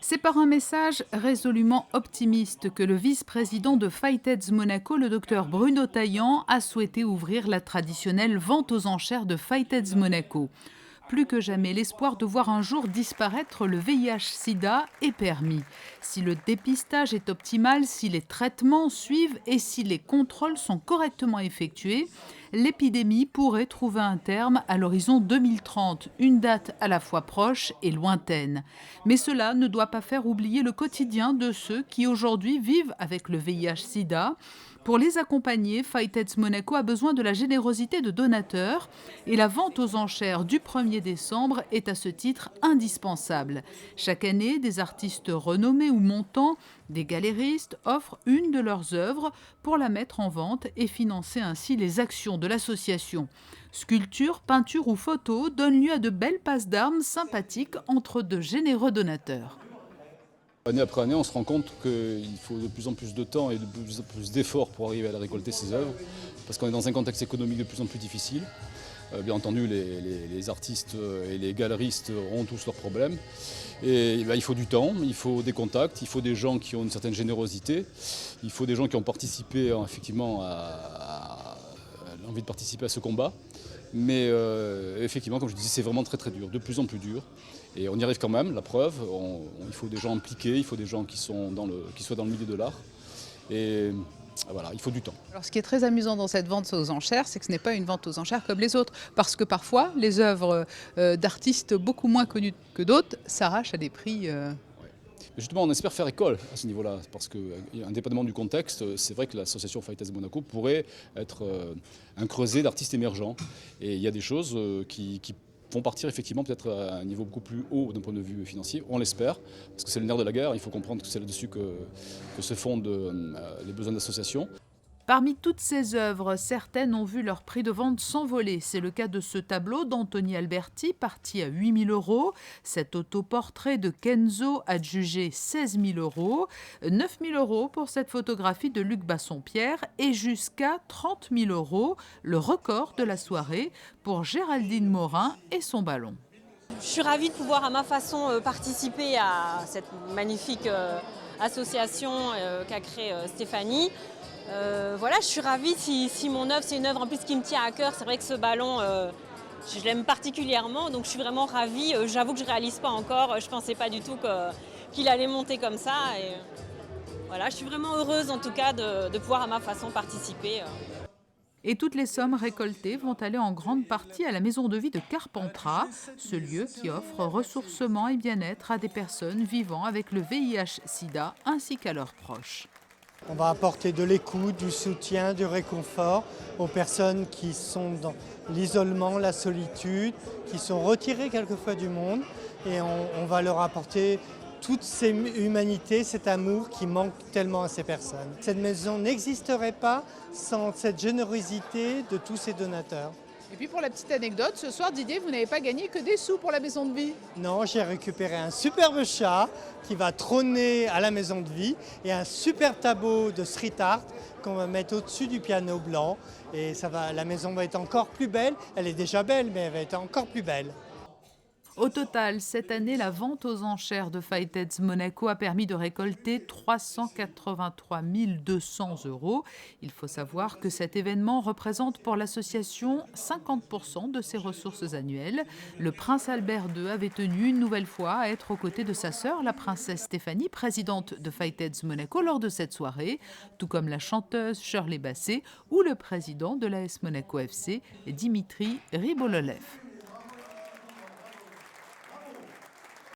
C'est par un message résolument optimiste que le vice-président de Fighteds Monaco, le docteur Bruno Taillant, a souhaité ouvrir la traditionnelle vente aux enchères de Fighteds Monaco. Plus que jamais, l'espoir de voir un jour disparaître le VIH-Sida est permis. Si le dépistage est optimal, si les traitements suivent et si les contrôles sont correctement effectués, l'épidémie pourrait trouver un terme à l'horizon 2030, une date à la fois proche et lointaine. Mais cela ne doit pas faire oublier le quotidien de ceux qui aujourd'hui vivent avec le VIH-Sida. Pour les accompagner, Fighteds Monaco a besoin de la générosité de donateurs et la vente aux enchères du 1er décembre est à ce titre indispensable. Chaque année, des artistes renommés ou montants, des galéristes offrent une de leurs œuvres pour la mettre en vente et financer ainsi les actions de l'association. Sculptures, peintures ou photos donnent lieu à de belles passes d'armes sympathiques entre de généreux donateurs. Année après année, on se rend compte qu'il faut de plus en plus de temps et de plus en plus d'efforts pour arriver à récolter ces œuvres, parce qu'on est dans un contexte économique de plus en plus difficile. Bien entendu, les artistes et les galeristes ont tous leurs problèmes. Et il faut du temps, il faut des contacts, il faut des gens qui ont une certaine générosité, il faut des gens qui ont participé effectivement à l'envie de participer à ce combat. Mais effectivement, comme je disais, c'est vraiment très très dur, de plus en plus dur. Et on y arrive quand même, la preuve. Il faut des gens impliqués, il faut des gens qui soient dans le milieu de l'art. Et voilà, il faut du temps. Alors, ce qui est très amusant dans cette vente aux enchères, c'est que ce n'est pas une vente aux enchères comme les autres. Parce que parfois, les œuvres d'artistes beaucoup moins connus que d'autres s'arrachent à des prix... Justement, on espère faire école à ce niveau-là, parce que, indépendamment du contexte, c'est vrai que l'association Fighteds Monaco pourrait être un creuset d'artistes émergents. Et il y a des choses qui vont partir effectivement peut-être à un niveau beaucoup plus haut d'un point de vue financier, on l'espère, parce que c'est le nerf de la guerre, il faut comprendre que c'est là-dessus que se fondent les besoins d'associations. Parmi toutes ces œuvres, certaines ont vu leur prix de vente s'envoler. C'est le cas de ce tableau d'Anthony Alberti, parti à 8 000 €. Cet autoportrait de Kenzo adjugé 16 000 €. 9 000 € pour cette photographie de Luc Bassompierre et jusqu'à 30 000 €, le record de la soirée pour Géraldine Morin et son ballon. Je suis ravie de pouvoir à ma façon participer à cette magnifique association qu'a créée Stéphanie. Voilà, je suis ravie si mon œuvre, c'est une œuvre en plus qui me tient à cœur. C'est vrai que ce ballon, je l'aime particulièrement, donc je suis vraiment ravie. J'avoue que je ne réalise pas encore, je ne pensais pas du tout qu'il allait monter comme ça. Et, voilà, je suis vraiment heureuse en tout cas de pouvoir à ma façon participer. Et toutes les sommes récoltées vont aller en grande partie à la maison de vie de Carpentras, ce lieu qui offre ressourcement et bien-être à des personnes vivant avec le VIH-Sida ainsi qu'à leurs proches. On va apporter de l'écoute, du soutien, du réconfort aux personnes qui sont dans l'isolement, la solitude, qui sont retirées quelquefois du monde, et on va leur apporter toute cette humanité, cet amour qui manque tellement à ces personnes. Cette maison n'existerait pas sans cette générosité de tous ces donateurs. Et puis pour la petite anecdote, ce soir Didier, vous n'avez pas gagné que des sous pour la maison de vie. Non, j'ai récupéré un superbe chat qui va trôner à la maison de vie et un superbe tableau de street art qu'on va mettre au-dessus du piano blanc. Et la maison va être encore plus belle. Elle est déjà belle, mais elle va être encore plus belle. Au total, cette année, la vente aux enchères de Fighteds Monaco a permis de récolter 383 200 €. Il faut savoir que cet événement représente pour l'association 50% de ses ressources annuelles. Le prince Albert II avait tenu une nouvelle fois à être aux côtés de sa sœur, la princesse Stéphanie, présidente de Fighteds Monaco, lors de cette soirée, tout comme la chanteuse Shirley Bassey ou le président de l'AS Monaco FC, Dimitri Ribololev.